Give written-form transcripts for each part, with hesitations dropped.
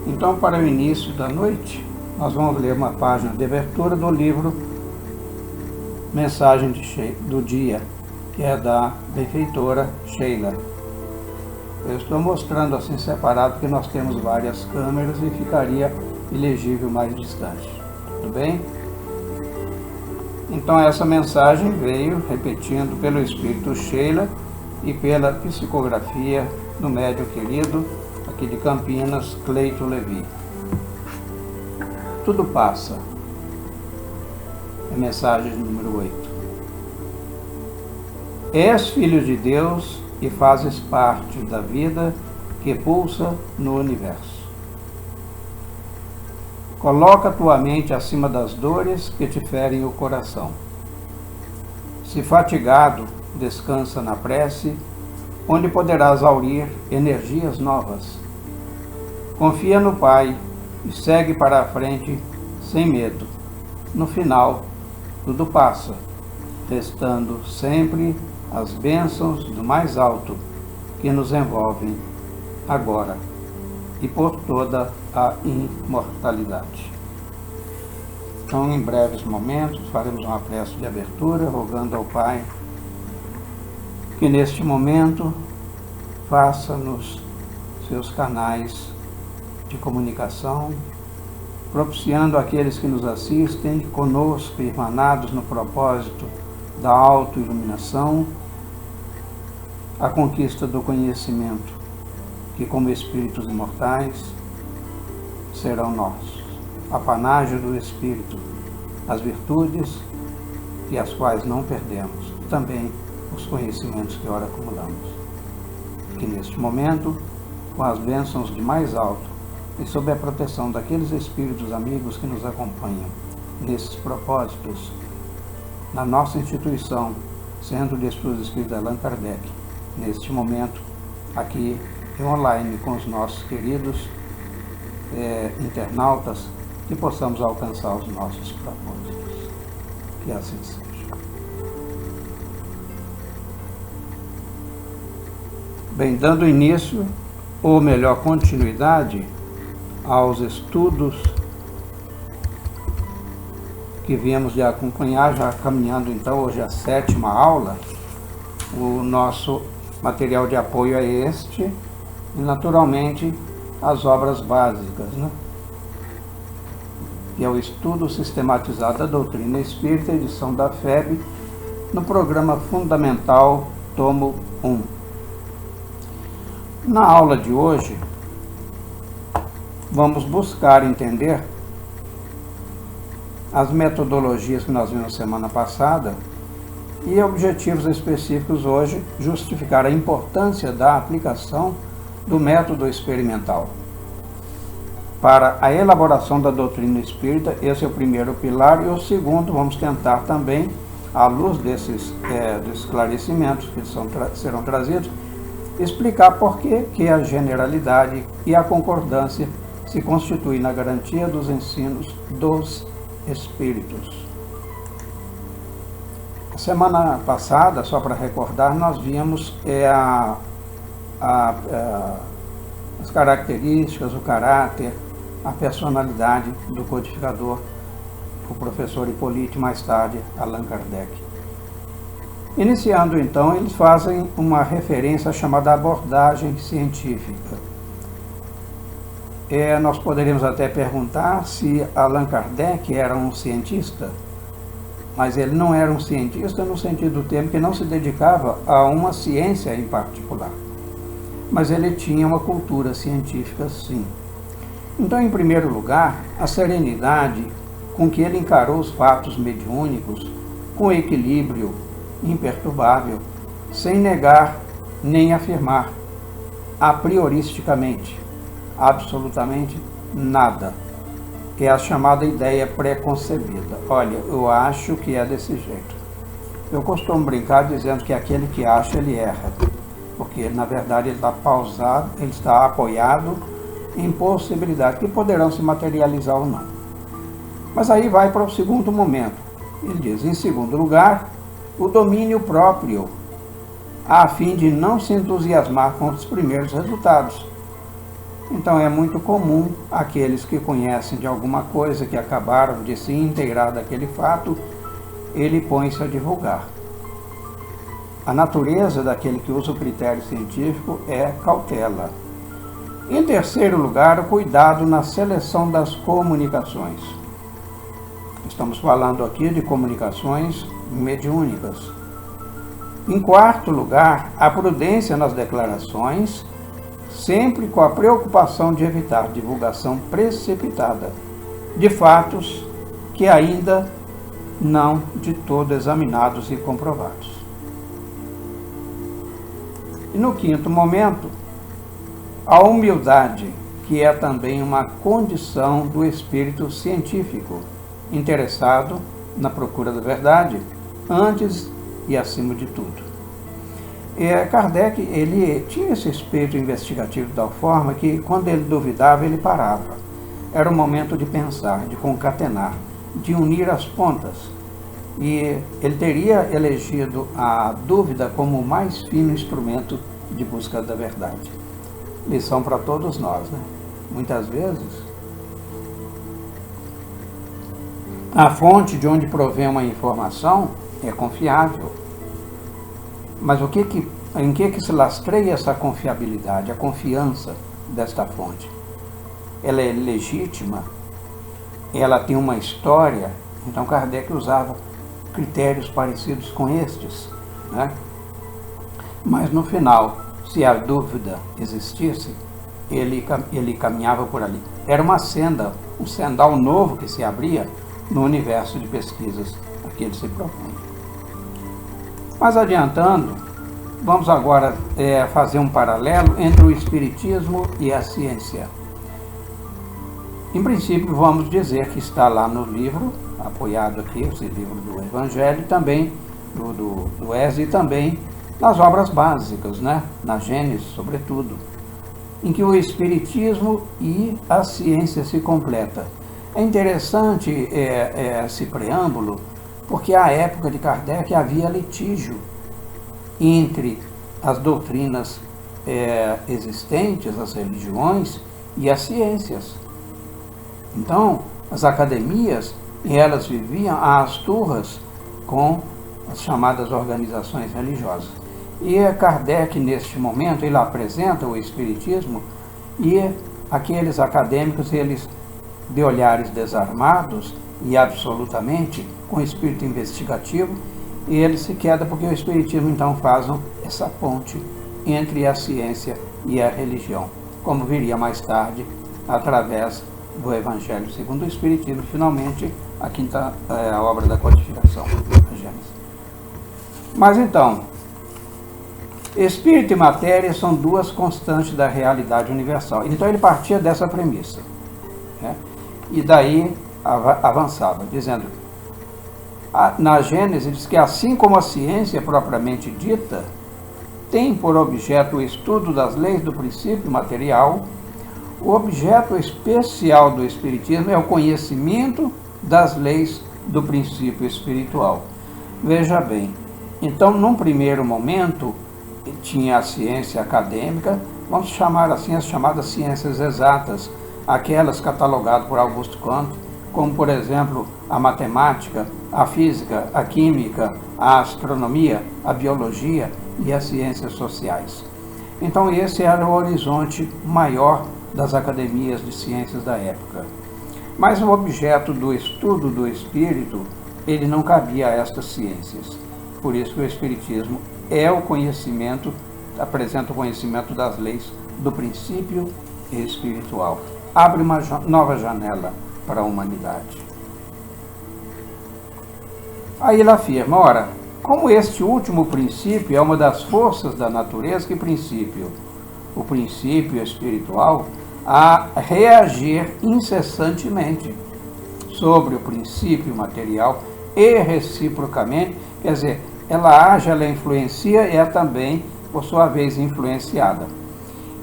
Então, para o início da noite, nós vamos ler uma página de abertura do livro Mensagem do Dia, que é da benfeitora Sheila. Eu estou mostrando assim separado porque nós temos várias câmeras e ficaria ilegível mais distante. Tudo bem? Então essa mensagem veio repetindo pelo Espírito Sheila e pela psicografia do médium querido aqui de Campinas, Cleito Levi. Tudo passa. É mensagem número 8. És filho de Deus e fazes parte da vida que pulsa no universo. Coloca tua mente acima das dores que te ferem o coração. Se fatigado, descansa na prece, onde poderás aurir energias novas. Confia no Pai e segue para a frente sem medo. No final, tudo passa, restando sempre as bênçãos do mais alto que nos envolvem agora e por toda a imortalidade. Então, em breves momentos, faremos uma prece de abertura, rogando ao Pai que neste momento faça-nos seus canais de comunicação, propiciando àqueles que nos assistem, conosco, irmanados no propósito da autoiluminação, a conquista do conhecimento, que como espíritos imortais serão nossos, apanágio do Espírito, as virtudes e as quais não perdemos, também os conhecimentos que ora acumulamos. Que neste momento, com as bênçãos de mais alto e sob a proteção daqueles espíritos amigos que nos acompanham nesses propósitos, na nossa instituição, Centro de Estudos Espíritos Allan Kardec, neste momento, aqui online com os nossos queridos internautas, que possamos alcançar os nossos propósitos. Que assim seja. Bem, dando início, ou melhor, continuidade, aos estudos que viemos de acompanhar, já caminhando então hoje a 7ª aula, o nosso material de apoio é este, e naturalmente as obras básicas, né? Que é o estudo sistematizado da doutrina espírita, edição da FEB, no programa fundamental, tomo 1. Na aula de hoje, vamos buscar entender as metodologias que nós vimos na semana passada e objetivos específicos hoje, justificar a importância da aplicação do método experimental. Para a elaboração da doutrina espírita, esse é o primeiro pilar, e o segundo, vamos tentar também, à luz desses esclarecimentos que serão trazidos, explicar por que a generalidade e a concordância se constituem na garantia dos ensinos dos espíritos. A semana passada, só para recordar, nós vimos as características, o caráter, a personalidade do codificador, o professor Hipólito, mais tarde Allan Kardec. Iniciando então, eles fazem uma referência chamada abordagem científica. Nós poderíamos até perguntar se Allan Kardec era um cientista, mas ele não era um cientista no sentido do termo, que não se dedicava a uma ciência em particular. Mas ele tinha uma cultura científica, sim. Então, em primeiro lugar, a serenidade com que ele encarou os fatos mediúnicos, com equilíbrio imperturbável, sem negar nem afirmar, a prioristicamente, absolutamente nada. É a chamada ideia pré-concebida. Olha, eu acho que é desse jeito. Eu costumo brincar dizendo que aquele que acha, ele erra. Porque, na verdade, ele está pausado, ele está apoiado em possibilidades que poderão se materializar ou não. Mas aí vai para o segundo momento. Ele diz, em segundo lugar, o domínio próprio, a fim de não se entusiasmar com os primeiros resultados. Então é muito comum aqueles que conhecem de alguma coisa, que acabaram de se inteirar daquele fato, ele põe-se a divulgar. A natureza daquele que usa o critério científico é cautela. Em terceiro lugar, o cuidado na seleção das comunicações. Estamos falando aqui de comunicações mediúnicas. Em quarto lugar, a prudência nas declarações, sempre com a preocupação de evitar divulgação precipitada de fatos que ainda não de todo examinados e comprovados. E no quinto momento, a humildade, que é também uma condição do espírito científico, interessado na procura da verdade, antes e acima de tudo. Kardec, ele tinha esse espírito investigativo de tal forma que, quando ele duvidava, ele parava. Era um momento de pensar, de concatenar, de unir as pontas. E ele teria elegido a dúvida como o mais fino instrumento de busca da verdade. Lição para todos nós, né? Muitas vezes, a fonte de onde provém uma informação é confiável. Mas em que se lastreia essa confiabilidade, a confiança desta fonte? Ela é legítima? Ela tem uma história? Então Kardec usava critérios parecidos com estes, né? Mas no final, se a dúvida existisse, ele caminhava por ali. Era uma senda, um sendal novo que se abria no universo de pesquisas a que ele se propõe. Mas adiantando, vamos agora fazer um paralelo entre o Espiritismo e a ciência. Em princípio, vamos dizer que está lá no livro, apoiado aqui, esse livro do Evangelho, também do ESE, e também nas obras básicas, né? Na Gênesis, sobretudo, em que o Espiritismo e a ciência se completam. É interessante esse preâmbulo, porque à época de Kardec havia litígio entre as doutrinas existentes, as religiões e as ciências. Então, as academias, elas viviam às turras com as chamadas organizações religiosas. E Kardec, neste momento, ele apresenta o Espiritismo e aqueles acadêmicos, eles de olhares desarmados e absolutamente com espírito investigativo, e ele se queda porque o Espiritismo então faz essa ponte entre a ciência e a religião, como viria mais tarde através do Evangelho segundo o Espiritismo, finalmente a quinta a obra da codificação, a Gênesis. Mas então, espírito e matéria são duas constantes da realidade universal. Então ele partia dessa premissa, né? E daí avançava, dizendo, na Gênesis diz que assim como a ciência propriamente dita tem por objeto o estudo das leis do princípio material, o objeto especial do Espiritismo é o conhecimento das leis do princípio espiritual. Veja bem, então num primeiro momento tinha a ciência acadêmica, vamos chamar assim as chamadas ciências exatas, aquelas catalogadas por Augusto Comte, como por exemplo a matemática, a física, a química, a astronomia, a biologia e as ciências sociais. Então esse era o horizonte maior das academias de ciências da época. Mas o objeto do estudo do espírito, ele não cabia a estas ciências. Por isso que o Espiritismo é o conhecimento, apresenta o conhecimento das leis do princípio espiritual. Abre uma nova janela para a humanidade. Aí ele afirma, ora, como este último princípio é uma das forças da natureza, que princípio? O princípio espiritual a reagir incessantemente sobre o princípio material e reciprocamente, quer dizer, ela age, ela influencia e é também, por sua vez, influenciada.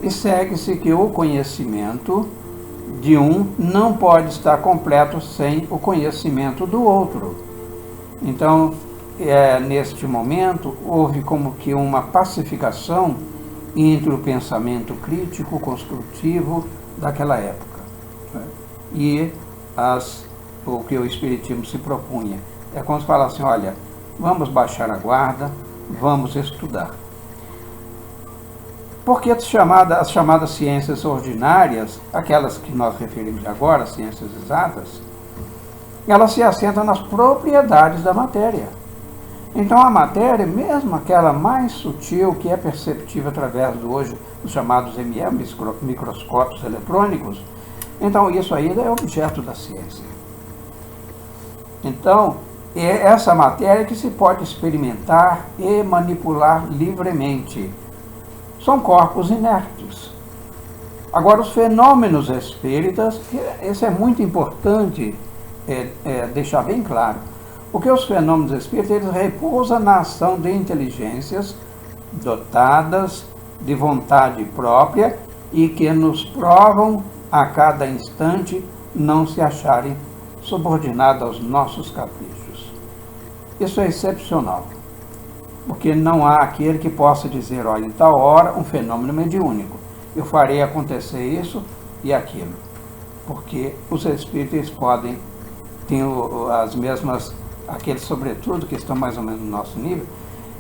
E segue-se que o conhecimento de um não pode estar completo sem o conhecimento do outro. Então, neste momento, houve como que uma pacificação entre o pensamento crítico, construtivo daquela época, né? E o que o Espiritismo se propunha. É como se falasse assim, olha, vamos baixar a guarda, vamos estudar. Porque as chamadas ciências ordinárias, aquelas que nós referimos agora, ciências exatas, elas se assentam nas propriedades da matéria. Então a matéria, mesmo aquela mais sutil, que é perceptível através hoje dos chamados ML, microscópios eletrônicos, então isso ainda é objeto da ciência. Então, é essa matéria que se pode experimentar e manipular livremente. São corpos inertes. Agora, os fenômenos espíritas, isso é muito importante deixar bem claro, porque os fenômenos espíritas, eles repousam na ação de inteligências dotadas de vontade própria e que nos provam a cada instante não se acharem subordinados aos nossos caprichos. Isso é excepcional, porque não há aquele que possa dizer, olha, em tal hora um fenômeno mediúnico, eu farei acontecer isso e aquilo, porque os espíritos podem ter as mesmas, aqueles sobretudo que estão mais ou menos no nosso nível,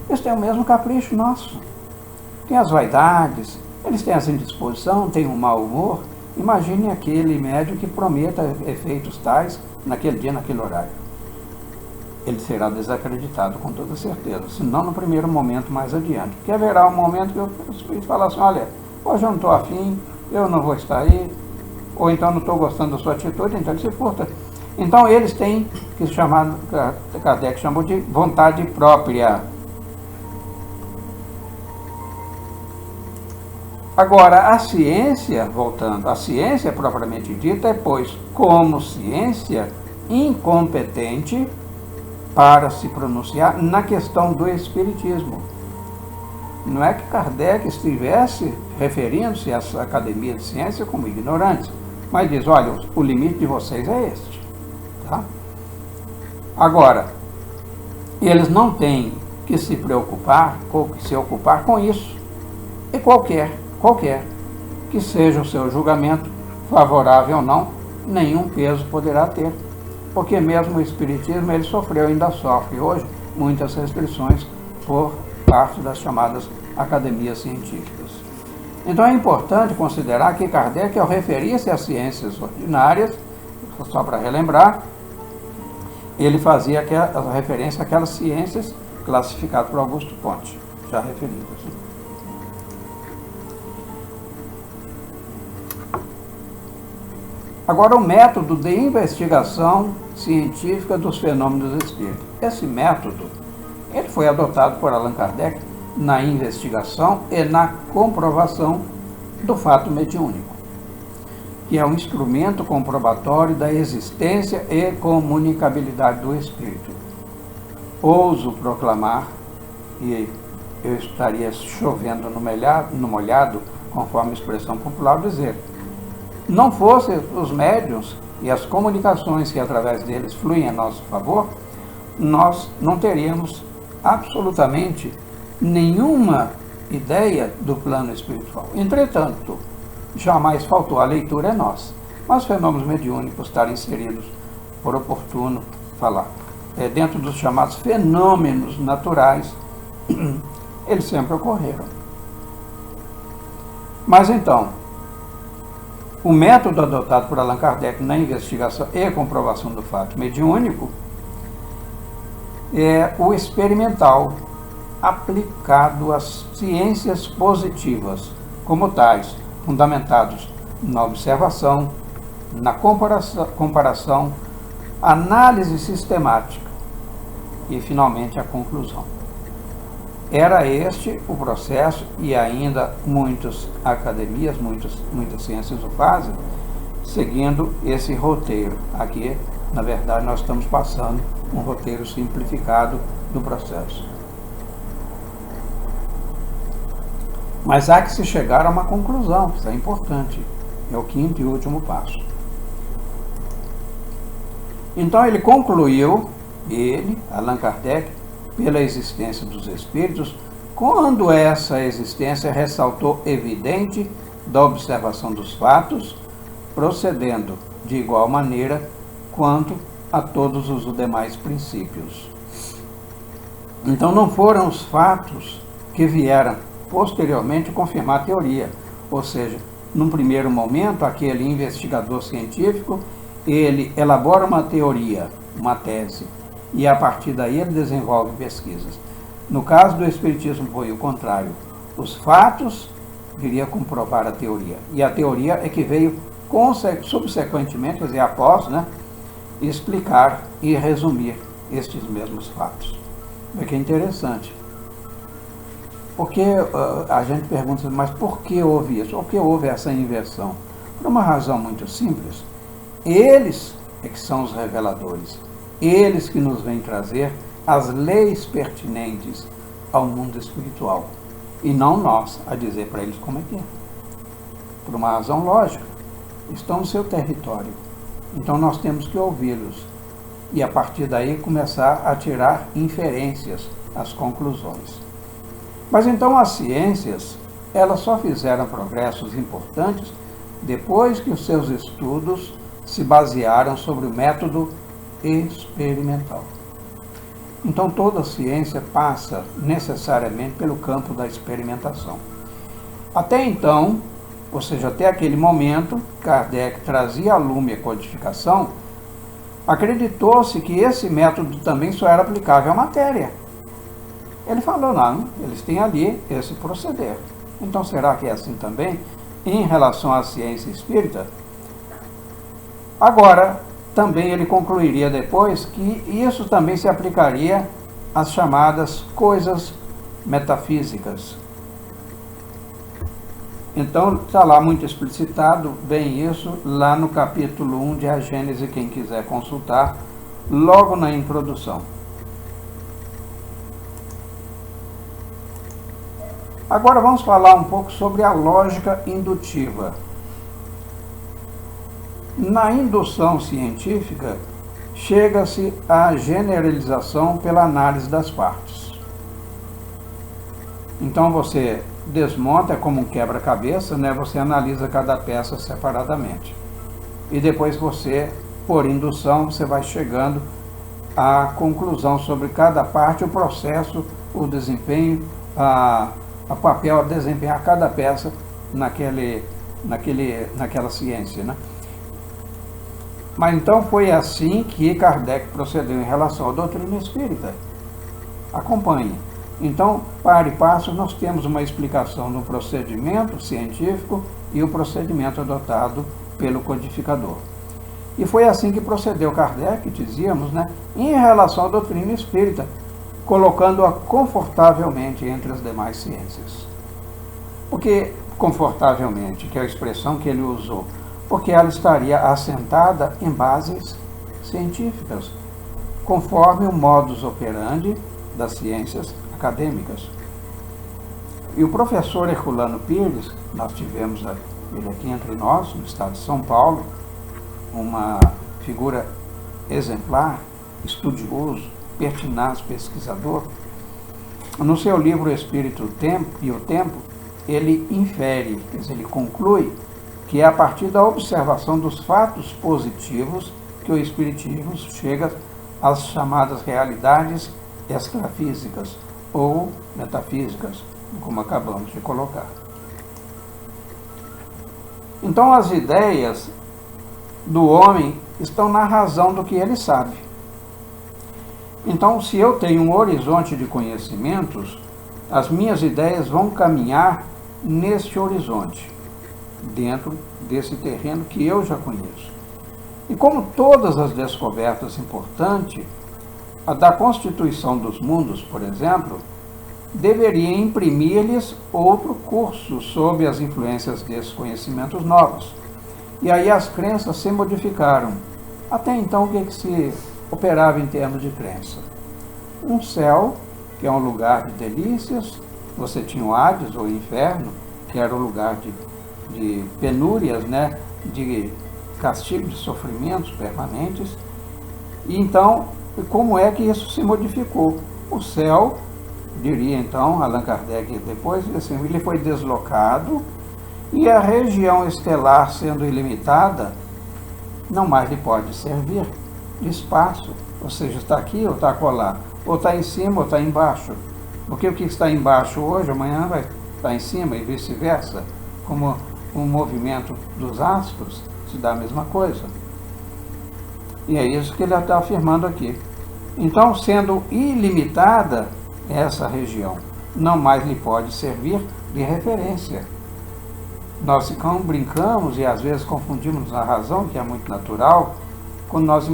eles têm o mesmo capricho nosso, tem as vaidades, eles têm essa indisposição, têm um mau humor. Imagine aquele médium que prometa efeitos tais naquele dia, naquele horário. Ele será desacreditado com toda certeza, se não no primeiro momento mais adiante. Porque haverá um momento que o Espírito fala assim, olha, hoje eu não estou afim, eu não vou estar aí, ou então não estou gostando da sua atitude, então ele se furta. Então eles têm que chamar, Kardec chamou de vontade própria. Agora, a ciência, voltando, a ciência propriamente dita é, pois, como ciência, incompetente para se pronunciar na questão do espiritismo. Não é que Kardec estivesse referindo-se à Academia de Ciência como ignorantes, mas diz, olha, o limite de vocês é este. Tá? Agora, eles não têm que se preocupar, ou que se ocupar com isso, e qualquer que seja o seu julgamento, favorável ou não, nenhum peso poderá ter, porque mesmo o Espiritismo, ele sofreu e ainda sofre hoje muitas restrições por parte das chamadas academias científicas. Então é importante considerar que Kardec, ao referir-se às ciências ordinárias, só para relembrar, ele fazia a referência àquelas ciências classificadas por Augusto Ponte, já referidas. Agora, o método de investigação científica dos fenômenos espíritas. Esse método, ele foi adotado por Allan Kardec na investigação e na comprovação do fato mediúnico, que é um instrumento comprobatório da existência e comunicabilidade do espírito. Ouso proclamar, e eu estaria chovendo no molhado, conforme a expressão popular, dizer, não fossem os médiuns e as comunicações que através deles fluem a nosso favor, nós não teríamos absolutamente nenhuma ideia do plano espiritual. Entretanto, jamais faltou, a leitura é nossa, mas os fenômenos mediúnicos estarem inseridos por oportuno falar. Dentro dos chamados fenômenos naturais, eles sempre ocorreram. Mas então, o método adotado por Allan Kardec na investigação e comprovação do fato mediúnico é o experimental, aplicado às ciências positivas, como tais, fundamentados na observação, na comparação, análise sistemática e, finalmente, a conclusão. Era este o processo, e ainda muitas academias, muitas ciências o fazem, seguindo esse roteiro. Aqui, na verdade, nós estamos passando um roteiro simplificado do processo. Mas há que se chegar a uma conclusão, isso é importante. É o quinto e último passo. Então ele concluiu, Allan Kardec, pela existência dos espíritos, quando essa existência ressaltou evidente da observação dos fatos, procedendo de igual maneira quanto a todos os demais princípios. Então não foram os fatos que vieram posteriormente confirmar a teoria, ou seja, num primeiro momento, aquele investigador científico, ele elabora uma teoria, uma tese, e a partir daí ele desenvolve pesquisas. No caso do Espiritismo foi o contrário. Os fatos viriam comprovar a teoria, e a teoria é que veio subsequentemente, quer dizer, após, explicar e resumir estes mesmos fatos. É que é interessante. Porque a gente pergunta, mas por que houve isso? Por que houve essa inversão? Por uma razão muito simples. Eles é que são os reveladores. Eles que nos vêm trazer as leis pertinentes ao mundo espiritual. E não nós a dizer para eles como é que é. Por uma razão lógica. Estão no seu território. Então nós temos que ouvi-los. E a partir daí começar a tirar inferências, as conclusões. Mas então as ciências, elas só fizeram progressos importantes depois que os seus estudos se basearam sobre o método experimental. Então toda ciência passa necessariamente pelo campo da experimentação. Até então, ou seja, até aquele momento, Kardec trazia a lume a codificação, acreditou-se que esse método também só era aplicável à matéria. Ele falou, não, eles têm ali esse proceder. Então será que é assim também em relação à ciência espírita? Agora, também ele concluiria depois que isso também se aplicaria às chamadas coisas metafísicas. Então está lá muito explicitado bem isso, lá no capítulo 1 de A Gênese, quem quiser consultar, logo na introdução. Agora vamos falar um pouco sobre a lógica indutiva. Na indução científica, chega-se à generalização pela análise das partes. Então você desmonta, é como um quebra-cabeça, você analisa cada peça separadamente. E depois você, por indução, você vai chegando à conclusão sobre cada parte, o processo, o desempenho, o papel a desempenhar cada peça naquela ciência, Mas então foi assim que Kardec procedeu em relação à doutrina espírita. Acompanhe. Então, para e passo, nós temos uma explicação do procedimento científico e o procedimento adotado pelo codificador. E foi assim que procedeu Kardec, dizíamos, em relação à doutrina espírita, colocando-a confortavelmente entre as demais ciências. Porque, confortavelmente, que é a expressão que ele usou, porque ela estaria assentada em bases científicas, conforme o modus operandi das ciências acadêmicas. E o professor Herculano Pires, nós tivemos ele aqui entre nós, no estado de São Paulo, uma figura exemplar, estudioso, pertinaz, pesquisador. No seu livro Espírito e o Tempo, ele infere, quer dizer, ele conclui que é a partir da observação dos fatos positivos que o Espiritismo chega às chamadas realidades extrafísicas ou metafísicas, como acabamos de colocar. Então as ideias do homem estão na razão do que ele sabe. Então, se eu tenho um horizonte de conhecimentos, as minhas ideias vão caminhar neste horizonte, dentro desse terreno que eu já conheço. E como todas as descobertas importantes, a da constituição dos mundos, por exemplo, deveria imprimir-lhes outro curso sob as influências desses conhecimentos novos. E aí as crenças se modificaram. Até então, o que se operava em termos de crença? Um céu, que é um lugar de delícias, você tinha o Hades, ou o inferno, que era o lugar de penúrias, de castigo, de sofrimentos permanentes. E então, como é que isso se modificou? O céu diria então Allan Kardec depois, assim, ele foi deslocado e a região estelar, sendo ilimitada, não mais lhe pode servir de espaço, ou seja, está aqui ou está acolá, ou está em cima ou está embaixo, porque o que está embaixo hoje, amanhã vai estar em cima e vice-versa, como o movimento dos astros se dá a mesma coisa. E é isso que ele está afirmando aqui. Então, sendo ilimitada essa região, não mais lhe pode servir de referência. Nós brincamos e às vezes confundimos a razão, que é muito natural, quando nós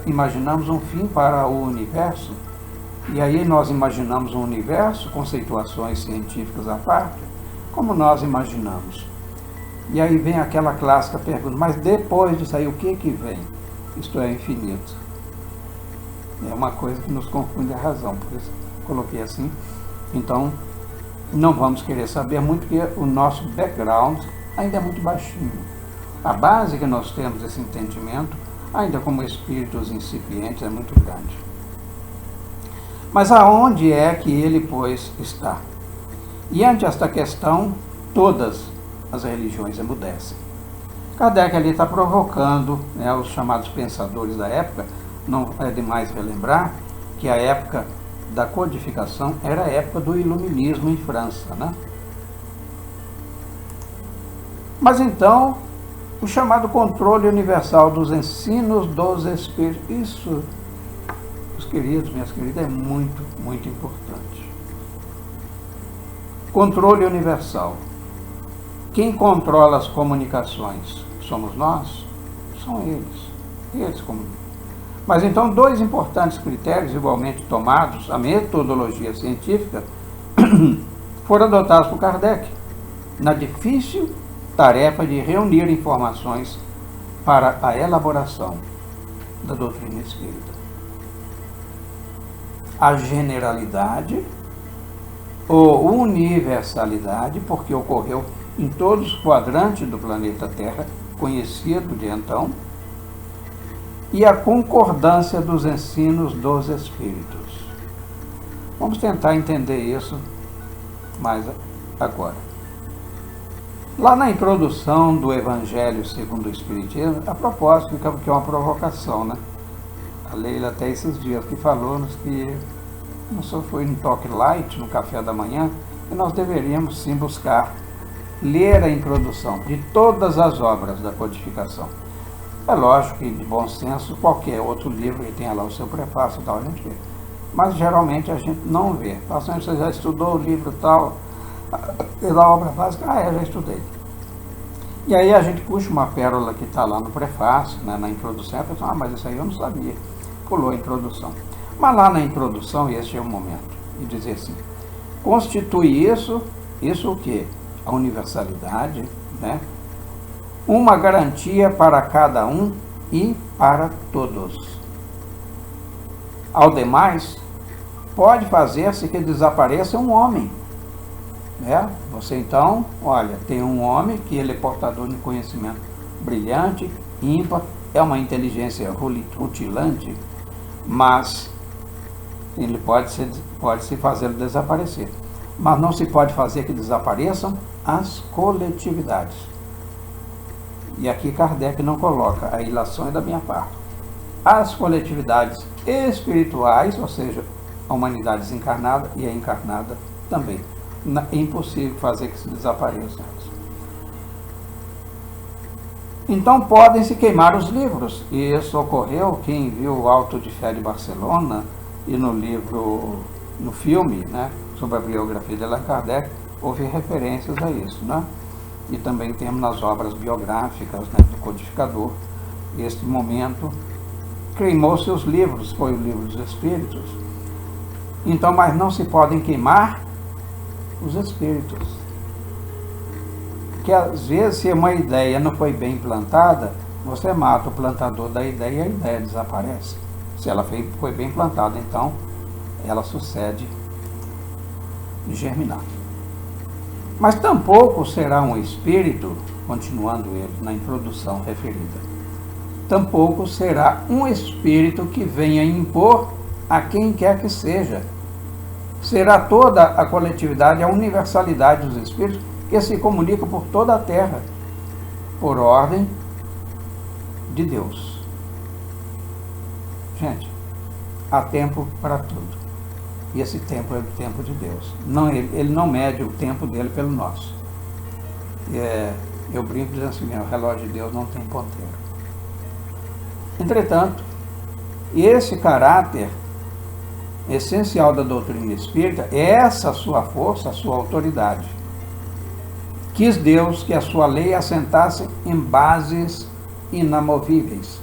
imaginamos um fim para o universo, e aí nós imaginamos um universo com situações científicas à parte, como nós imaginamos. E aí vem aquela clássica pergunta, mas depois disso aí, o que vem? Isto é infinito. É uma coisa que nos confunde a razão, por isso coloquei assim. Então, não vamos querer saber muito, porque o nosso background ainda é muito baixinho. A base que nós temos desse entendimento, ainda como espíritos incipientes, é muito grande. Mas aonde é que ele, pois, está? E ante esta questão, todas as religiões emudecem. Kardec ali está provocando, né, os chamados pensadores da época. Não é demais relembrar que a época da codificação era a época do iluminismo em França, né? Mas então, o chamado controle universal dos ensinos dos espíritos, isso, meus queridos, minhas queridas, é muito, muito importante. Controle universal. Quem controla as comunicações? Somos nós? São eles. Eles comunicam. Mas então, dois importantes critérios igualmente tomados, a metodologia científica, foram adotados por Kardec na difícil tarefa de reunir informações para a elaboração da doutrina espírita. A generalidade ou universalidade, porque ocorreu em todos os quadrantes do planeta Terra, conhecido de então, e a concordância dos ensinos dos espíritos. Vamos tentar entender isso mais agora. Lá na introdução do Evangelho segundo o Espiritismo, a propósito, que é uma provocação, né? A Leila até esses dias que falou que não só foi no Talk Light, no café da manhã, que nós deveríamos sim buscar ler a introdução de todas as obras da codificação. É lógico que, de bom senso, qualquer outro livro que tenha lá o seu prefácio e tal, a gente vê. Mas, geralmente, a gente não vê. Bastante, você já estudou o livro tal, da obra básica, eu já estudei. E aí a gente puxa uma pérola que está lá no prefácio, né, na introdução, e a pessoa, mas isso aí eu não sabia. Pulou a introdução. Mas lá na introdução, e esse é o momento, de dizer assim, constitui isso o quê? A universalidade, né? Uma garantia para cada um e para todos. Ao demais, pode fazer-se que desapareça um homem. Né? Você então, olha, tem um homem que ele é portador de conhecimento brilhante, ímpar, é uma inteligência rutilante, mas ele pode se fazer desaparecer. Mas não se pode fazer que desapareçam as coletividades. E aqui Kardec não coloca, a ilação é da minha parte. As coletividades espirituais, ou seja, a humanidade desencarnada e a encarnada também. É impossível fazer que se desapareçam. Então podem se queimar os livros. E isso ocorreu, quem viu o Auto de Fé de Barcelona e no filme, né, sobre a biografia de Allan Kardec, houve referências a isso, né? E também temos nas obras biográficas, né, do codificador, este momento, queimou seus livros, foi o livro dos Espíritos. Então, mas não se podem queimar os Espíritos. Que às vezes, se uma ideia não foi bem plantada, você mata o plantador da ideia e a ideia desaparece. Se ela foi bem plantada, então, ela sucede germinar. Mas tampouco será um espírito, continuando ele na introdução referida, tampouco será um espírito que venha impor a quem quer que seja será toda a coletividade, a universalidade dos espíritos que se comunicam por toda a Terra, por ordem de Deus. Gente, há tempo para tudo. E esse tempo é o tempo de Deus. Ele não mede o tempo dele pelo nosso. Eu brinco dizendo assim, o relógio de Deus não tem ponteiro. Entretanto, esse caráter essencial da doutrina espírita é essa sua força, a sua autoridade. Quis Deus que a sua lei assentasse em bases inamovíveis.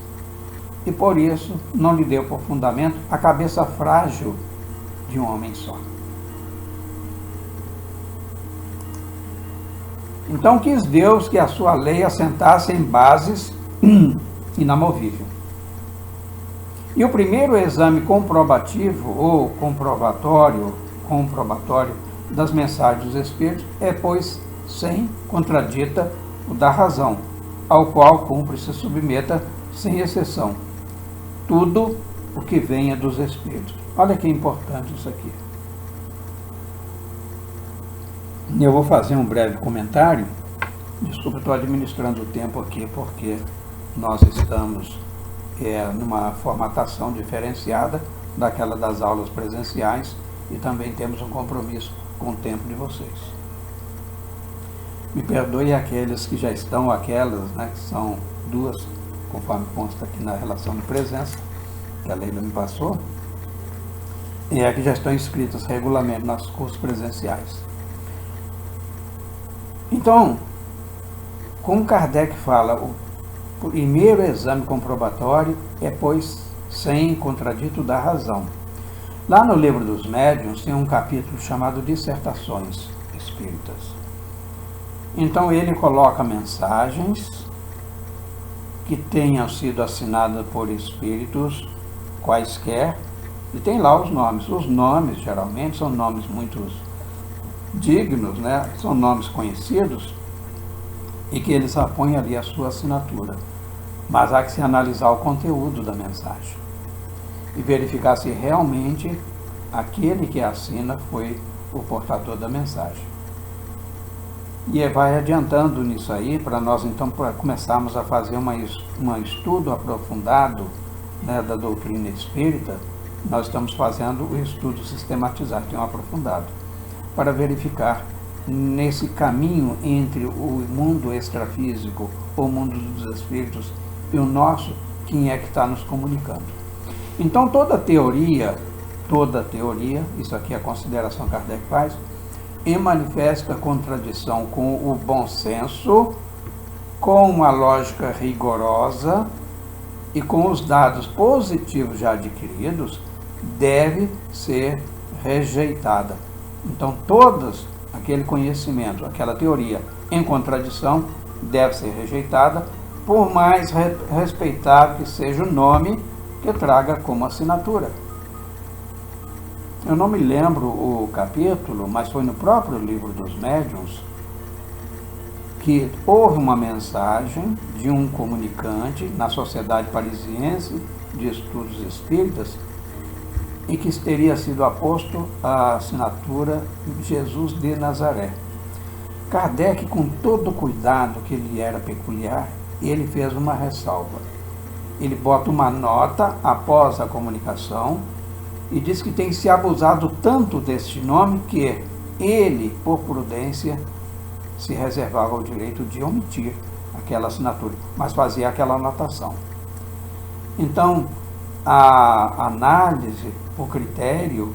E por isso não lhe deu por fundamento a cabeça frágil de um homem só. Então quis Deus que a sua lei assentasse em bases inamovíveis. E o primeiro exame comprovativo ou comprobatório das mensagens dos Espíritos é, pois, sem contradita o da razão, ao qual cumpre se submeta sem exceção tudo o que venha dos Espíritos. Olha que importante isso aqui. Eu vou fazer um breve comentário. Desculpa, estou administrando o tempo aqui porque nós estamos numa formatação diferenciada daquela das aulas presenciais e também temos um compromisso com o tempo de vocês. Me perdoe aqueles que já estão, aquelas, né, que são duas, conforme consta aqui na relação de presença, que a Leila me passou, e que já estão inscritas regularmente nos cursos presenciais. Então, como Kardec fala, o primeiro exame comprobatório é, pois, sem contradito da razão. Lá no Livro dos Médiuns tem um capítulo chamado Dissertações Espíritas. Então ele coloca mensagens que tenham sido assinadas por espíritos quaisquer, e tem lá os nomes. Os nomes, geralmente, são nomes muito dignos, né? São nomes conhecidos, e que eles apõem ali a sua assinatura. Mas há que se analisar o conteúdo da mensagem e verificar se realmente aquele que assina foi o portador da mensagem. E vai adiantando nisso aí, para nós então começarmos a fazer um estudo aprofundado, né, da doutrina espírita. Nós estamos fazendo o estudo sistematizado, tem um aprofundado, para verificar nesse caminho entre o mundo extrafísico, o mundo dos espíritos, e o nosso, quem é que está nos comunicando. Então toda teoria, isso aqui é a consideração que Kardec faz, em manifesta contradição com o bom senso, com uma lógica rigorosa e com os dados positivos já adquiridos, deve ser rejeitada. Então aquele conhecimento, aquela teoria em contradição, deve ser rejeitada, por mais respeitável que seja o nome que traga como assinatura. Eu não me lembro o capítulo, mas foi no próprio Livro dos Médiuns que houve uma mensagem de um comunicante na Sociedade Parisiense de Estudos Espíritas e que teria sido aposto a assinatura de Jesus de Nazaré. Kardec, com todo o cuidado que lhe era peculiar, ele fez uma ressalva. Ele bota uma nota após a comunicação e diz que tem se abusado tanto deste nome que ele, por prudência, se reservava o direito de omitir aquela assinatura, mas fazia aquela anotação. Então, a análise, o critério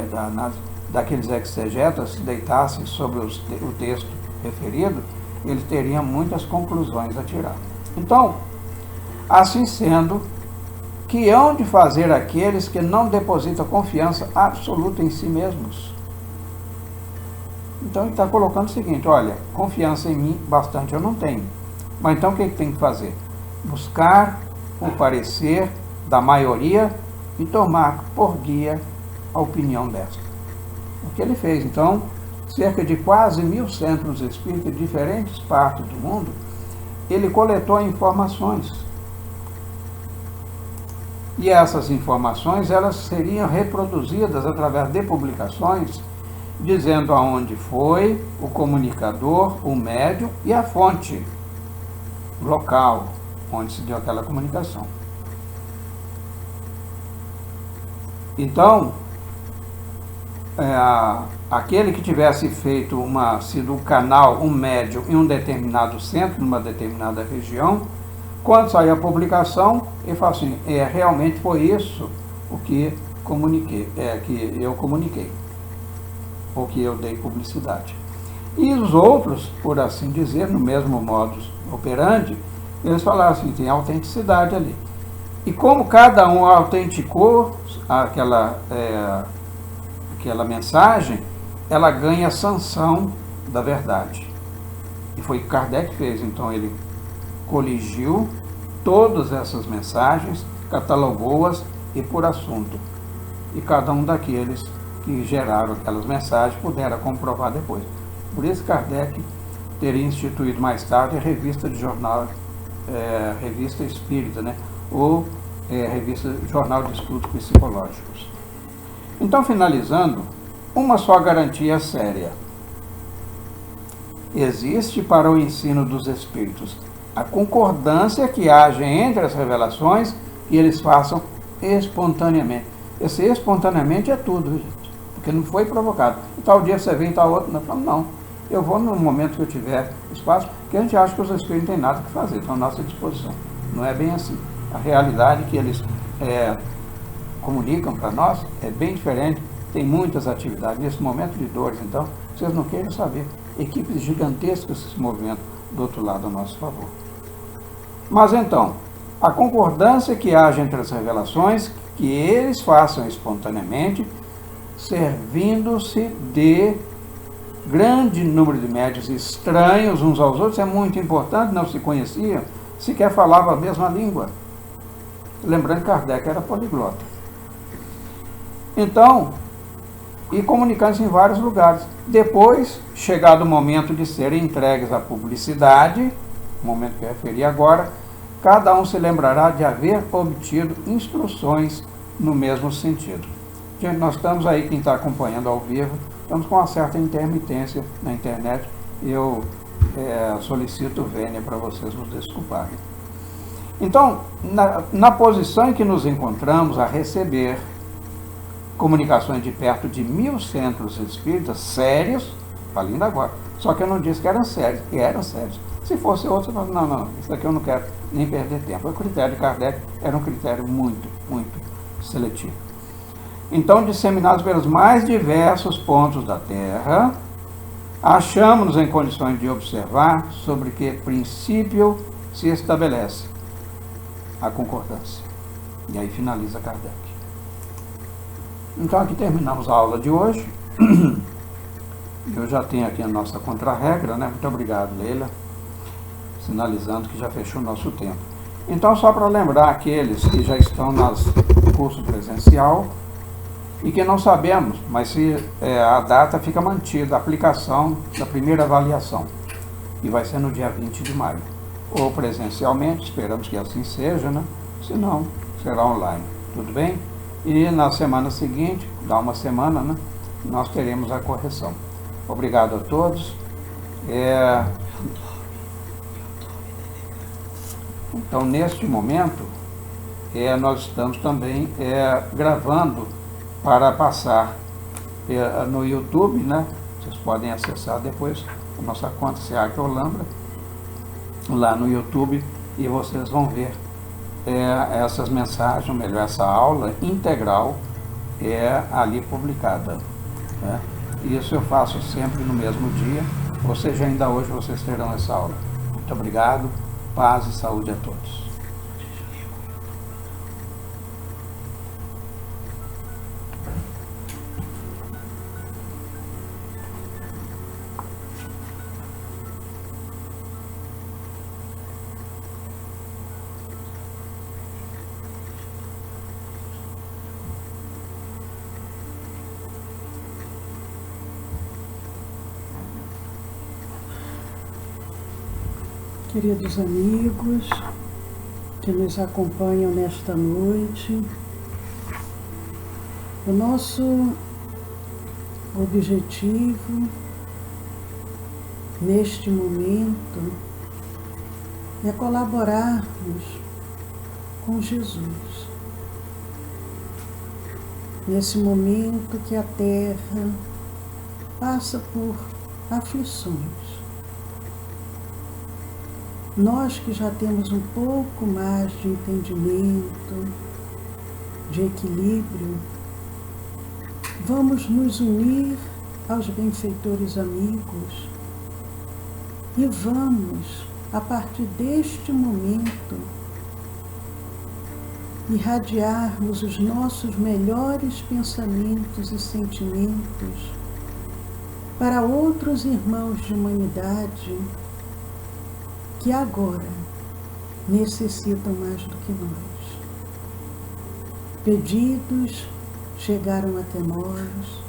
da análise daqueles exegetas, se deitassem sobre o texto referido, eles teriam muitas conclusões a tirar. Então, assim sendo, que hão de fazer aqueles que não depositam confiança absoluta em si mesmos? Então ele está colocando o seguinte: olha, confiança em mim bastante eu não tenho. Mas então o que tem que fazer? Buscar o parecer da maioria e tomar por guia a opinião desta. O que ele fez? Então, cerca de quase 1000 centros espíritas de diferentes partes do mundo, ele coletou informações. E essas informações, elas seriam reproduzidas através de publicações, dizendo aonde foi, o comunicador, o médium e a fonte local onde se deu aquela comunicação. Então, aquele que tivesse feito sido um canal, um médium em um determinado centro, numa determinada região, quando sair a publicação, ele fala assim, realmente foi isso o que que eu comuniquei, ou que eu dei publicidade. E os outros, por assim dizer, no mesmo modus operandi, eles falaram assim, tem autenticidade ali. E como cada um autenticou aquela mensagem, ela ganha sanção da verdade. E foi o que Kardec fez. Então ele coligiu todas essas mensagens, catalogou-as e por assunto. E cada um daqueles que geraram aquelas mensagens puderam comprovar depois. Por isso Kardec teria instituído mais tarde a revista de jornal, revista espírita, né? Ou revista Jornal de Estudos Psicológicos. Então, finalizando, uma só garantia séria existe para o ensino dos espíritos: a concordância que haja entre as revelações e eles façam espontaneamente. Esse espontaneamente é tudo, gente, porque não foi provocado. E tal dia você vem, tal outro, nós falamos, não, eu vou no momento que eu tiver espaço, porque a gente acha que os espíritos não têm nada que fazer, estão à nossa disposição. Não é bem assim. A realidade que eles comunicam para nós é bem diferente, tem muitas atividades. Nesse momento de dores, então, vocês não queiram saber, equipes gigantescas se movimentam do outro lado a nosso favor. Mas então, a concordância que haja entre as revelações, que eles façam espontaneamente, servindo-se de grande número de médiuns estranhos uns aos outros, é muito importante, não se conheciam, sequer falavam a mesma língua. Lembrando que Kardec era poliglota. Então, e comunicando-se em vários lugares. Depois, chegado o momento de serem entregues à publicidade, o momento que eu referi agora, cada um se lembrará de haver obtido instruções no mesmo sentido. Gente, nós estamos aí, quem está acompanhando ao vivo, estamos com uma certa intermitência na internet. Eu solicito vênia para vocês nos desculparem. Então, na posição em que nos encontramos a receber comunicações de perto de 1000 centros espíritas sérios, falando agora, só que eu não disse que eram sérios, e eram sérios. Se fosse outro, eu falava, não, isso daqui eu não quero nem perder tempo. O critério de Kardec era um critério muito, muito seletivo. Então, disseminados pelos mais diversos pontos da Terra, achamos-nos em condições de observar sobre que princípio se estabelece a concordância. E aí finaliza Kardec. Então, aqui terminamos a aula de hoje. Eu já tenho aqui a nossa contra-regra, né? Muito obrigado, Leila, sinalizando que já fechou o nosso tempo. Então, só para lembrar aqueles que já estão no curso presencial e que não sabemos, mas se a data fica mantida, a aplicação da primeira avaliação, e vai ser no dia 20 de maio. Ou presencialmente, esperamos que assim seja, né? Se não, será online. Tudo bem? E na semana seguinte, dá uma semana, né? Nós teremos a correção. Obrigado a todos. Então, neste momento, nós estamos também gravando para passar no YouTube, né? Vocês podem acessar depois a nossa conta SEAC Holambra, lá no YouTube, e vocês vão ver essas mensagens, ou melhor, essa aula integral ali publicada. Né? Isso eu faço sempre no mesmo dia, ou seja, ainda hoje vocês terão essa aula. Muito obrigado, paz e saúde a todos. Queridos amigos, que nos acompanham nesta noite. O nosso objetivo neste momento é colaborarmos com Jesus. Nesse momento que a Terra passa por aflições. Nós que já temos um pouco mais de entendimento, de equilíbrio, vamos nos unir aos benfeitores amigos e vamos, a partir deste momento, irradiarmos os nossos melhores pensamentos e sentimentos para outros irmãos de humanidade que agora necessitam mais do que nós. Pedidos chegaram até nós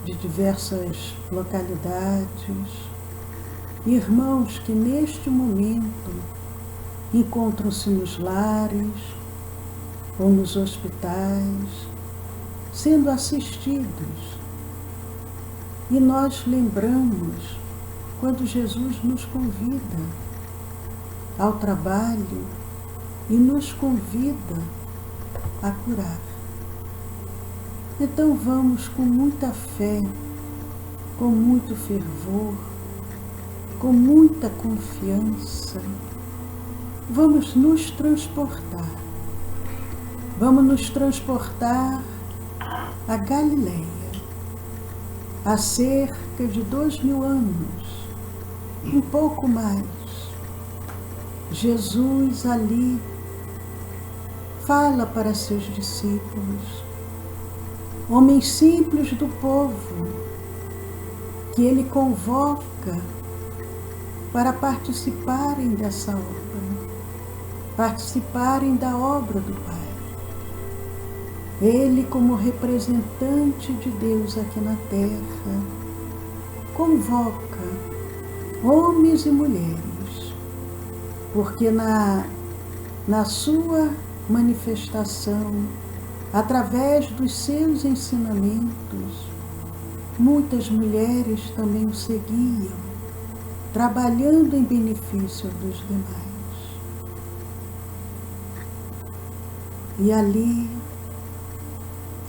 de diversas localidades, irmãos que neste momento encontram-se nos lares ou nos hospitais, sendo assistidos. E nós lembramos quando Jesus nos convida ao trabalho e nos convida a curar. Então vamos com muita fé, com muito fervor, com muita confiança, vamos nos transportar. Vamos nos transportar a Galileia, há cerca de 2000 anos, um pouco mais. Jesus ali fala para seus discípulos, homens simples do povo, que ele convoca para participarem dessa obra, participarem da obra do Pai. Ele, como representante de Deus aqui na terra, convoca homens e mulheres, porque na sua manifestação, através dos seus ensinamentos, muitas mulheres também o seguiam, trabalhando em benefício dos demais. E ali,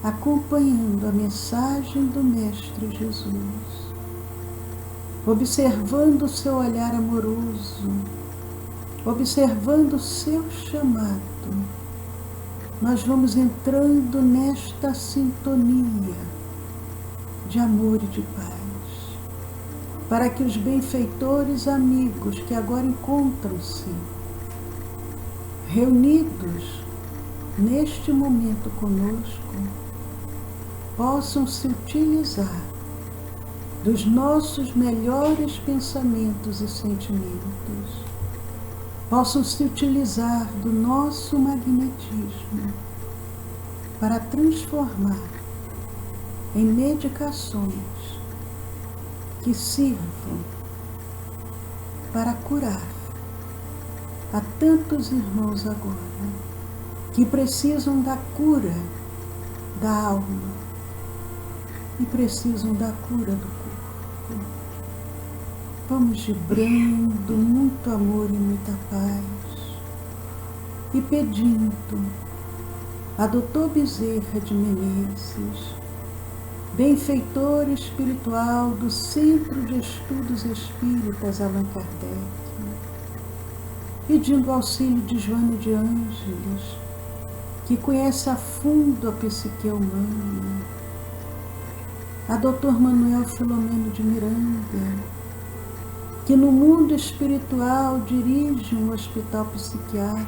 acompanhando a mensagem do Mestre Jesus, observando o seu olhar amoroso, observando o seu chamado, nós vamos entrando nesta sintonia de amor e de paz, para que os benfeitores amigos que agora encontram-se reunidos neste momento conosco possam se utilizar dos nossos melhores pensamentos e sentimentos, possam se utilizar do nosso magnetismo para transformar em medicações que sirvam para curar a tantos irmãos agora que precisam da cura da alma e precisam da cura do corpo. Vamos vibrando muito amor e muita paz e pedindo a Dr. Bezerra de Menezes, benfeitor espiritual do Centro de Estudos Espíritas Allan Kardec, pedindo o auxílio de Joana de Ângeles, que conhece a fundo a psique humana, a Dr. Manuel Filomeno de Miranda, que no mundo espiritual dirige um hospital psiquiátrico,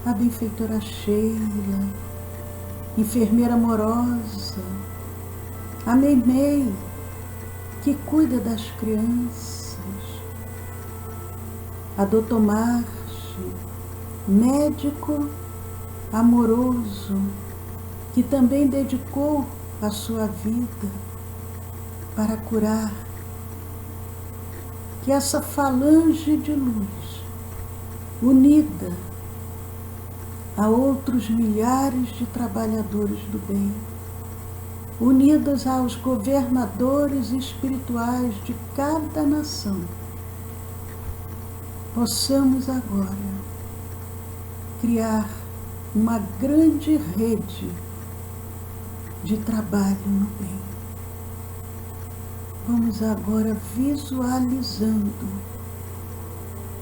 a benfeitora Sheila, enfermeira amorosa, a Meimei, que cuida das crianças, a Dr. Marche, médico amoroso, que também dedicou a sua vida para curar. Que essa falange de luz unida a outros milhares de trabalhadores do bem, unidas aos governadores espirituais de cada nação, possamos agora criar uma grande rede de trabalho no bem. Vamos agora visualizando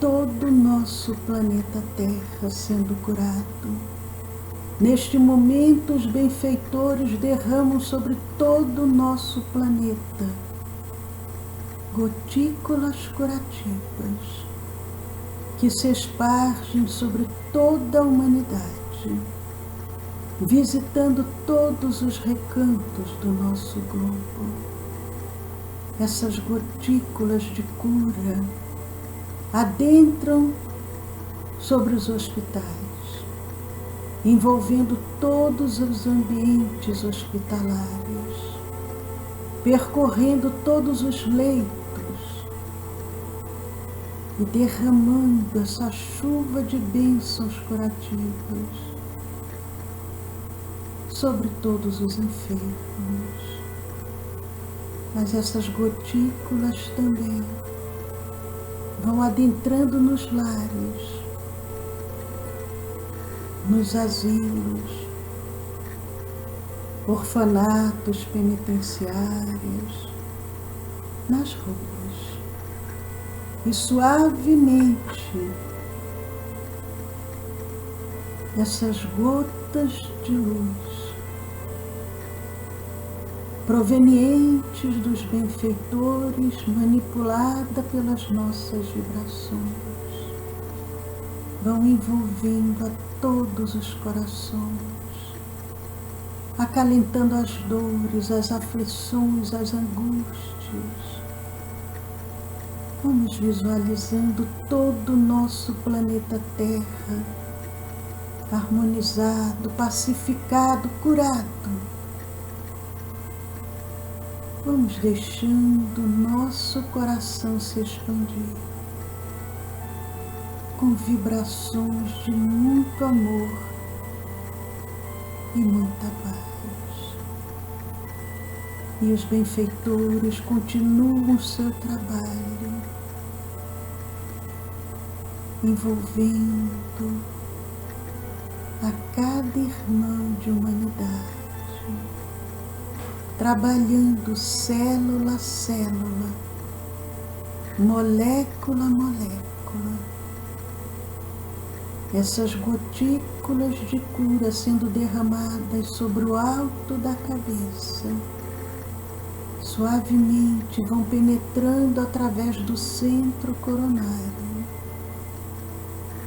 todo o nosso planeta Terra sendo curado. Neste momento, os benfeitores derramam sobre todo o nosso planeta gotículas curativas que se espargem sobre toda a humanidade, visitando todos os recantos do nosso globo. Essas gotículas de cura adentram sobre os hospitais, envolvendo todos os ambientes hospitalares, percorrendo todos os leitos e derramando essa chuva de bênçãos curativas sobre todos os enfermos. Mas essas gotículas também vão adentrando nos lares, nos asilos, orfanatos penitenciários, nas ruas. E suavemente essas gotas de luz provenientes dos benfeitores, manipulada pelas nossas vibrações, vão envolvendo a todos os corações, acalentando as dores, as aflições, as angústias. Vamos visualizando todo o nosso planeta Terra harmonizado, pacificado, curado. Vamos deixando o nosso coração se expandir com vibrações de muito amor e muita paz. E os benfeitores continuam o seu trabalho, envolvendo a cada irmão de humanidade, trabalhando célula a célula, molécula a molécula, essas gotículas de cura sendo derramadas sobre o alto da cabeça, suavemente vão penetrando através do centro coronário,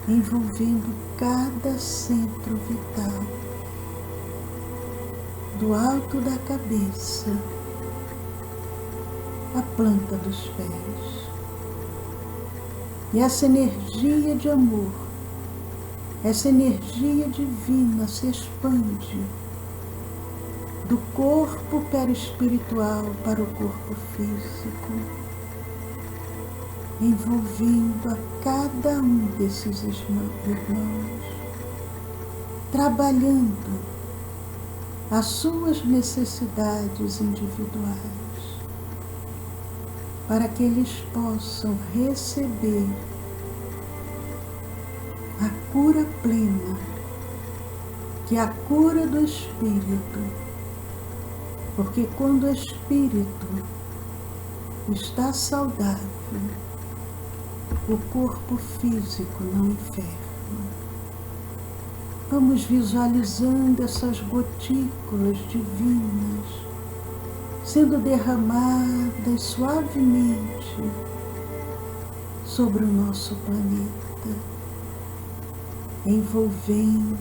envolvendo cada centro vital, do alto da cabeça à planta dos pés. E essa energia de amor, essa energia divina se expande do corpo perispiritual para o corpo físico, envolvendo a cada um desses irmãos, trabalhando as suas necessidades individuais, para que eles possam receber a cura plena, que é a cura do espírito, porque quando o espírito está saudável, o corpo físico não enferma. Vamos visualizando essas gotículas divinas sendo derramadas suavemente sobre o nosso planeta, envolvendo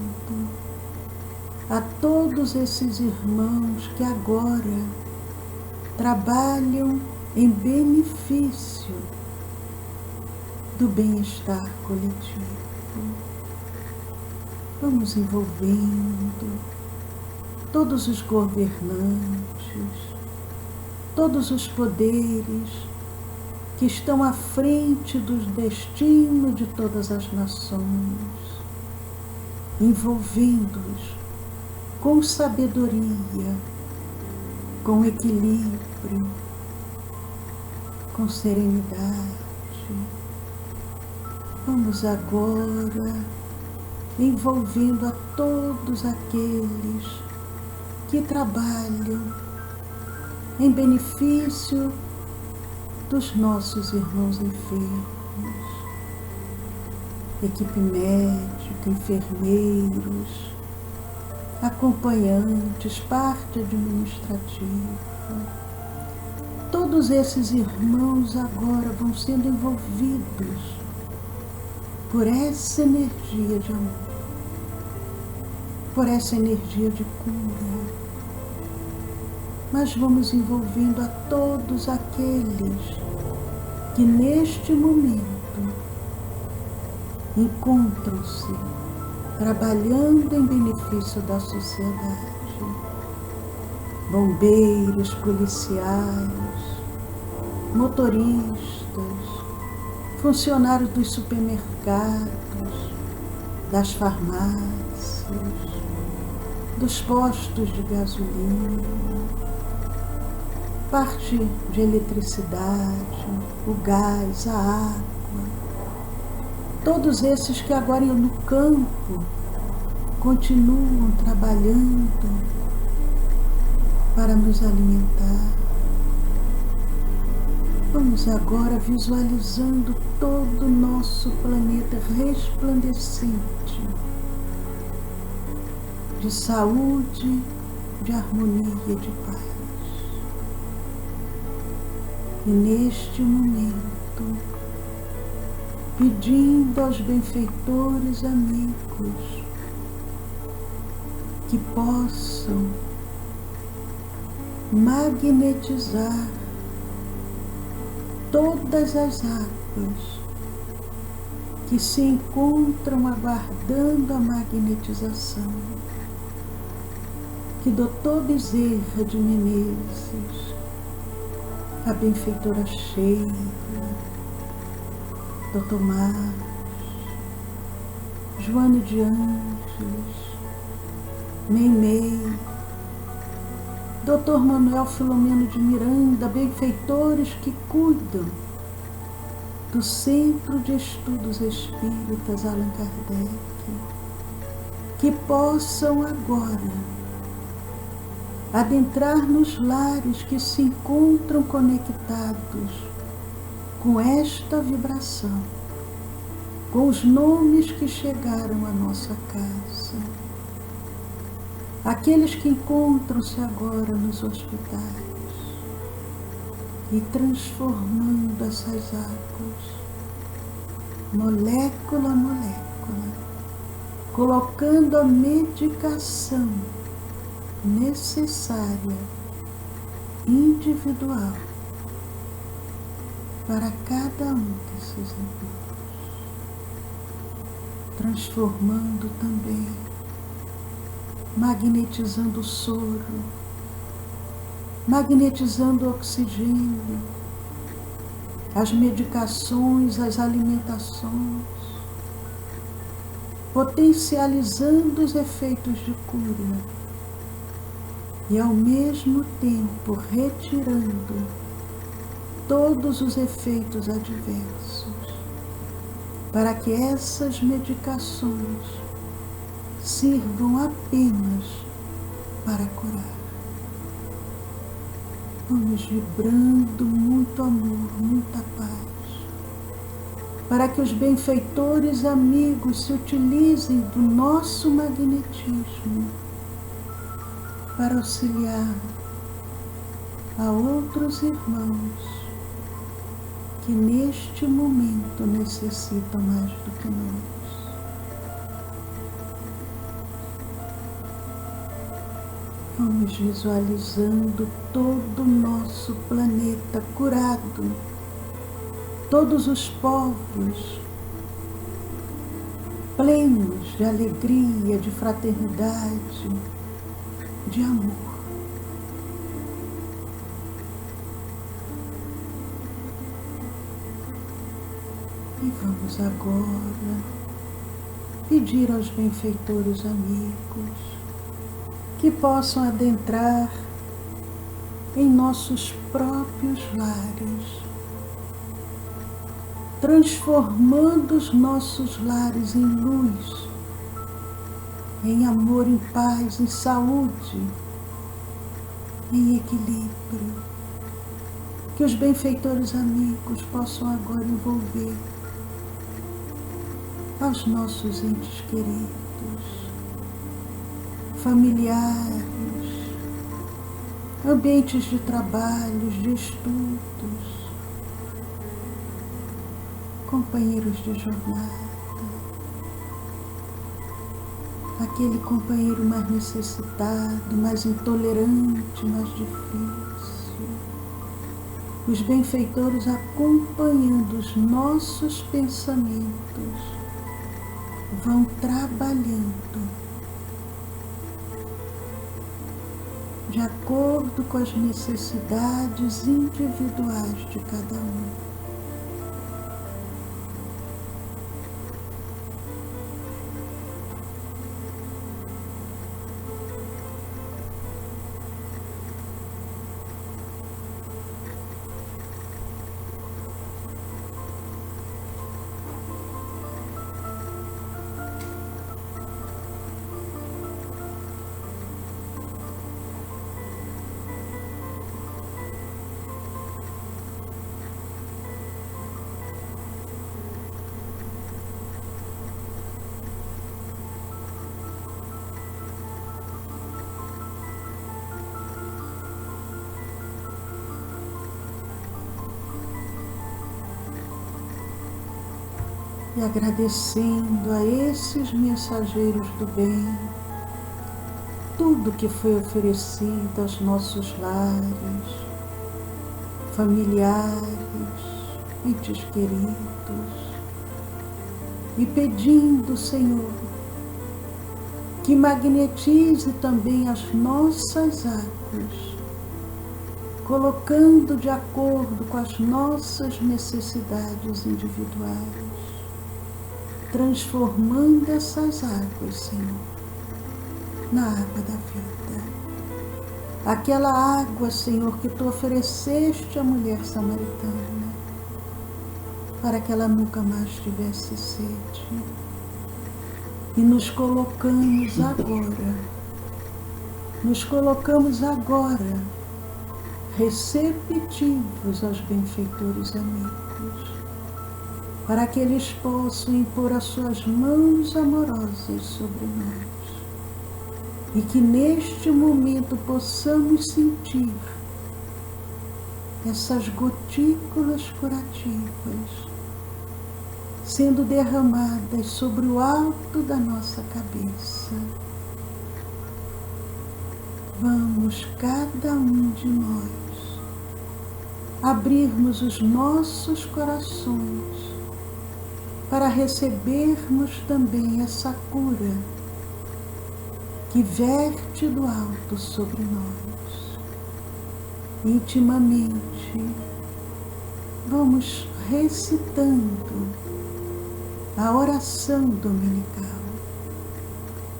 a todos esses irmãos que agora trabalham em benefício do bem-estar coletivo. Vamos envolvendo todos os governantes, todos os poderes, que estão à frente do destino de todas as nações, envolvendo-os com sabedoria, com equilíbrio, com serenidade. Vamos agora envolvendo a todos aqueles que trabalham em benefício dos nossos irmãos enfermos, equipe médica, enfermeiros, acompanhantes, parte administrativa. Todos esses irmãos agora vão sendo envolvidos por essa energia de amor, por essa energia de cura. Mas vamos envolvendo a todos aqueles que neste momento encontram-se trabalhando em benefício da sociedade. Bombeiros, policiais, motoristas, funcionários dos supermercados, das farmácias, dos postos de gasolina, parte de eletricidade, o gás, a água, todos esses que agora no campo continuam trabalhando para nos alimentar. Vamos agora visualizando todo o nosso planeta resplandecente de saúde, de harmonia e de paz. E neste momento, pedindo aos benfeitores amigos que possam magnetizar todas as águas que se encontram aguardando a magnetização, que Dr. Bezerra de Menezes, a benfeitora Sheila, Dr. Márcio, Joane de Ângeles, Meimei, Dr. Manuel Filomeno de Miranda, benfeitores que cuidam do Centro de Estudos Espíritas Allan Kardec, que possam agora adentrar nos lares que se encontram conectados com esta vibração, com os nomes que chegaram à nossa casa, aqueles que encontram-se agora nos hospitais e transformando essas águas, molécula a molécula, colocando a medicação necessária, individual, para cada um desses irmãos, transformando também, magnetizando o soro, magnetizando o oxigênio, as medicações, as alimentações, potencializando os efeitos de cura e ao mesmo tempo retirando todos os efeitos adversos, para que essas medicações sirvam apenas para curar. Vamos vibrando muito amor, muita paz, para que os benfeitores amigos se utilizem do nosso magnetismo para auxiliar a outros irmãos que neste momento necessitam mais do que nós. Vamos visualizando todo o nosso planeta curado, todos os povos plenos de alegria, de fraternidade, de amor. E vamos agora pedir aos benfeitores amigos que possam adentrar em nossos próprios lares, transformando os nossos lares em luz, em amor, em paz, em saúde, em equilíbrio. Que os benfeitores amigos possam agora envolver aos nossos entes queridos, familiares, ambientes de trabalhos, de estudos, companheiros de jornada, aquele companheiro mais necessitado, mais intolerante, mais difícil. Os benfeitores acompanhando os nossos pensamentos vão trabalhando de acordo com as necessidades individuais de cada um. E agradecendo a esses mensageiros do bem, tudo que foi oferecido aos nossos lares, familiares, entes queridos, e pedindo, Senhor, que magnetize também as nossas águas, colocando de acordo com as nossas necessidades individuais, transformando essas águas, Senhor, na água da vida. Aquela água, Senhor, que Tu ofereceste à mulher samaritana, para que ela nunca mais tivesse sede. E nos colocamos agora, receptivos aos benfeitores amigos, para que eles possam impor as suas mãos amorosas sobre nós e que neste momento possamos sentir essas gotículas curativas sendo derramadas sobre o alto da nossa cabeça. Vamos, cada um de nós, abrirmos os nossos corações para recebermos também essa cura que verte do alto sobre nós. Intimamente, vamos recitando a oração dominical,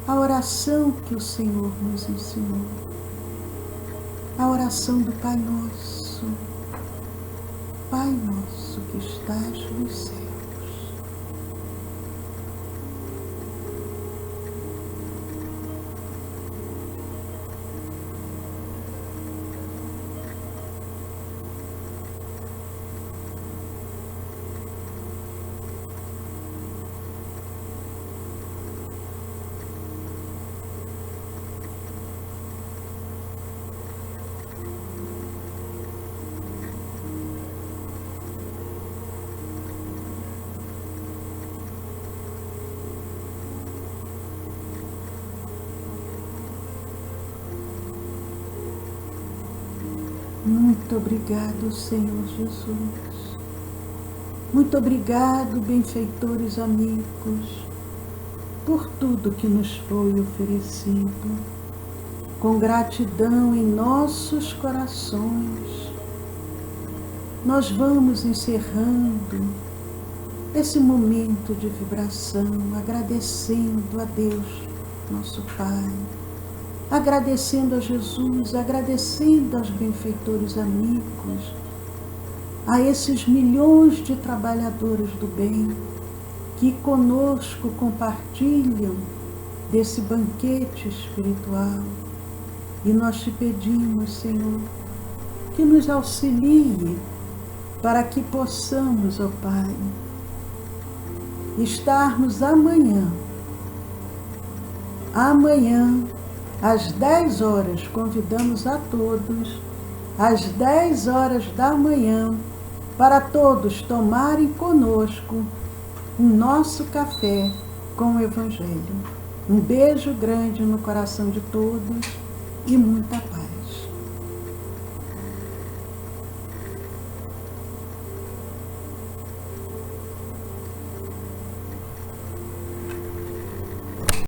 a oração que o Senhor nos ensinou, a oração do Pai Nosso que estás nos céus. Muito obrigado, Senhor Jesus. Muito obrigado, benfeitores amigos, por tudo que nos foi oferecido. Com gratidão em nossos corações, nós vamos encerrando esse momento de vibração, agradecendo a Deus, nosso Pai, agradecendo a Jesus, agradecendo aos benfeitores amigos, a esses milhões de trabalhadores do bem que conosco compartilham desse banquete espiritual. E nós te pedimos, Senhor, que nos auxilie para que possamos, ó Pai, estarmos amanhã, às 10 horas, convidamos a todos, às 10 horas da manhã, para todos tomarem conosco o nosso café com o Evangelho. Um beijo grande no coração de todos e muita paz.